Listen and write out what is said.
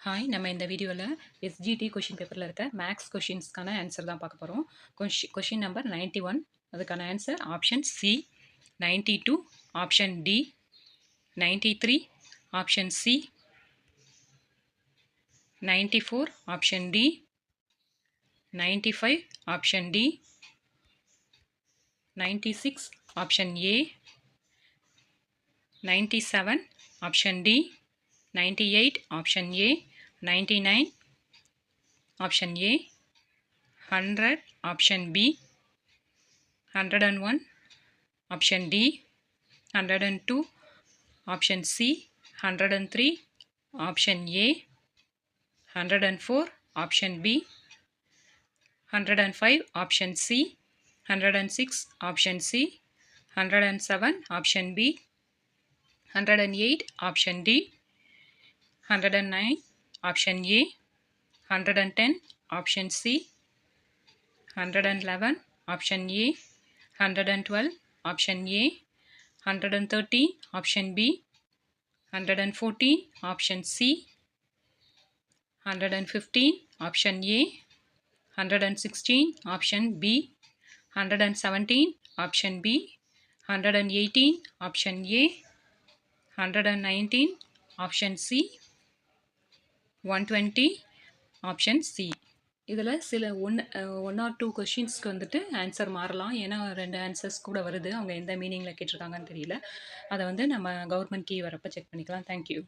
Hi, நம்ம இந்த வீடியோவில் எஸ்ஜிடி கொஷின் பேப்பரில் இருக்க மேக்ஸ் கொஷின்ஸ்க்கான ஆன்சர் தான் பார்க்க போகிறோம். கொஷின் நம்பர் 91, அதுக்கான answer option C. 92 option D. 93 option C. 94 option D. 95 option D. 96 option A. 97 option D. 98 option A. 99 option A. 100 option B. 101 option D. 102 option C. 103 option A. 104 option B. 105 option C. 106 option C. 107 option B. 108 option D. 109 option A. 110 option C. 111 option A. 112 option A. 113 option B. 114 option C. 115 option A. 116 option B. 117 option B. 118 option A. 119 option C. 120 option C. இதில் சில one R two கொஷின்ஸ்க்கு வந்துட்டு answer மாறலாம். ஏன்னா 2 answers கூட வருது. அவங்க எந்த மீனிங்கில் கேட்டிருக்காங்கன்னு தெரியல. அதை வந்து நம்ம கவர்மெண்ட் கீ வரப்போ செக் பண்ணிக்கலாம். தேங்க்யூ.